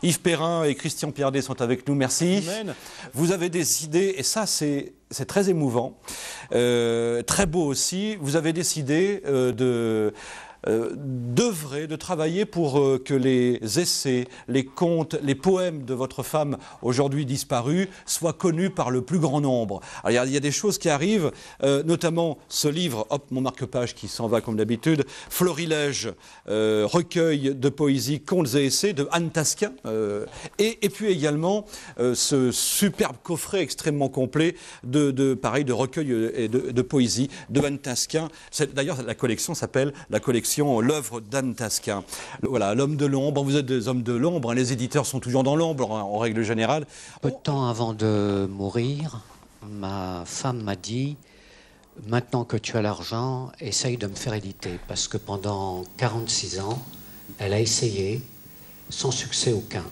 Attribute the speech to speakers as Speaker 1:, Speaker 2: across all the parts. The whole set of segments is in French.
Speaker 1: Yves Perrin et Christian Pierdet sont avec nous. Merci. Vous avez décidé, et ça c'est très émouvant, très beau aussi, vous avez décidé d'œuvrer, de travailler pour que les essais, les contes, les poèmes de votre femme, aujourd'hui disparue, soient connus par le plus grand nombre. Alors, il y a des choses qui arrivent, notamment ce livre, hop, mon marque-page qui s'en va comme d'habitude, Florilège, recueil de poésie, contes et essais de Anne Tasquin, et puis également ce superbe coffret extrêmement complet de recueil et de poésie de Anne Tasquin. D'ailleurs, la collection s'appelle la collection L'œuvre d'Anne Tasquin. Voilà, l'homme de l'ombre. Vous êtes des hommes de l'ombre, hein. Les éditeurs sont toujours dans l'ombre, en règle générale.
Speaker 2: Peu de temps avant de mourir, ma femme m'a dit « Maintenant que tu as l'argent, essaye de me faire éditer. » Parce que pendant 46 ans, elle a essayé, sans succès aucun.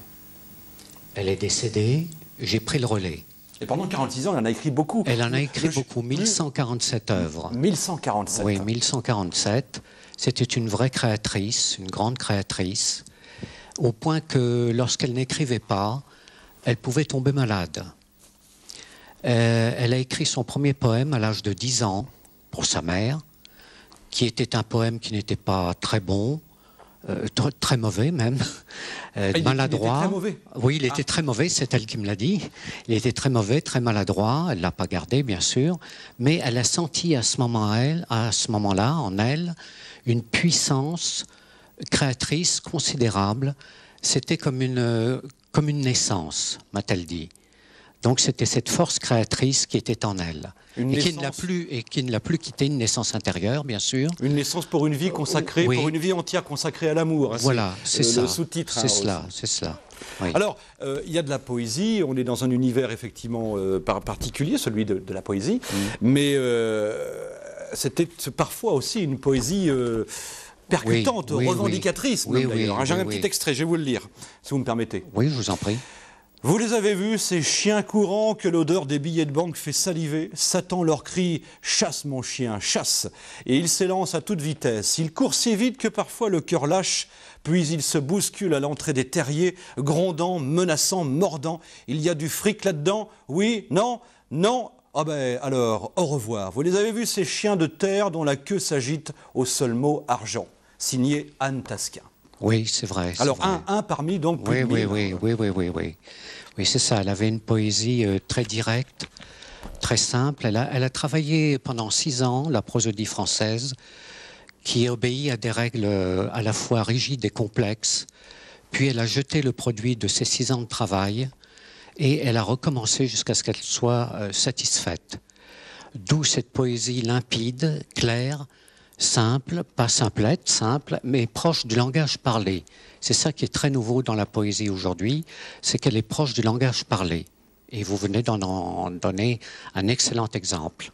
Speaker 2: Elle est décédée, j'ai pris le relais.
Speaker 1: Et pendant 46 ans, elle en a écrit beaucoup.
Speaker 2: Elle en a écrit beaucoup, 1147 œuvres.
Speaker 1: 1147.
Speaker 2: Oui, 1147. C'était une vraie créatrice, une grande créatrice, au point que lorsqu'elle n'écrivait pas, elle pouvait tomber malade. Elle a écrit son premier poème à l'âge de 10 ans pour sa mère, qui était un poème qui n'était pas très bon, très mauvais même, maladroit.
Speaker 1: Il était très mauvais.
Speaker 2: Oui, il était très mauvais, c'est elle qui me l'a dit. Il était très mauvais, très maladroit, elle ne l'a pas gardé bien sûr, mais elle a senti à ce moment-là, en elle, une puissance créatrice considérable. C'était comme une naissance, m'a-t-elle dit. Donc c'était cette force créatrice qui était en elle. Et qui ne l'a plus quitté, une naissance intérieure, bien sûr.
Speaker 1: Une naissance pour une vie consacrée,
Speaker 2: oui.
Speaker 1: Pour une vie entière consacrée à l'amour. Hein,
Speaker 2: voilà, c'est ça.
Speaker 1: Le sous-titre.
Speaker 2: C'est cela, c'est cela. Oui.
Speaker 1: Alors, il y a de la poésie, on est dans un univers effectivement particulier, celui de la poésie, mais c'était parfois aussi une poésie percutante, revendicatrice. Alors, j'ai un petit extrait, je vais vous le lire, si vous me permettez.
Speaker 2: Oui, je vous en prie.
Speaker 1: Vous les avez vus, ces chiens courants que l'odeur des billets de banque fait saliver. Satan leur crie « Chasse mon chien, chasse !» Et il s'élance à toute vitesse. Il court si vite que parfois le cœur lâche. Puis il se bouscule à l'entrée des terriers, grondant, menaçant, mordant. Il y a du fric là-dedans? Oui? Non? Non? Ah ben alors, au revoir. Vous les avez vus, ces chiens de terre dont la queue s'agite au seul mot argent. Signé Anne Tasquin.
Speaker 2: Oui, c'est vrai.
Speaker 1: Alors, un parmi donc plus de 1000.
Speaker 2: Oui, c'est ça. Elle avait une poésie très directe, très simple. Elle a travaillé pendant 6 ans la prosodie française, qui obéit à des règles à la fois rigides et complexes. Puis elle a jeté le produit de ces 6 ans de travail et elle a recommencé jusqu'à ce qu'elle soit satisfaite. D'où cette poésie limpide, claire, simple, pas simplette, simple, mais proche du langage parlé. C'est ça qui est très nouveau dans la poésie aujourd'hui, c'est qu'elle est proche du langage parlé. Et vous venez d'en donner un excellent exemple.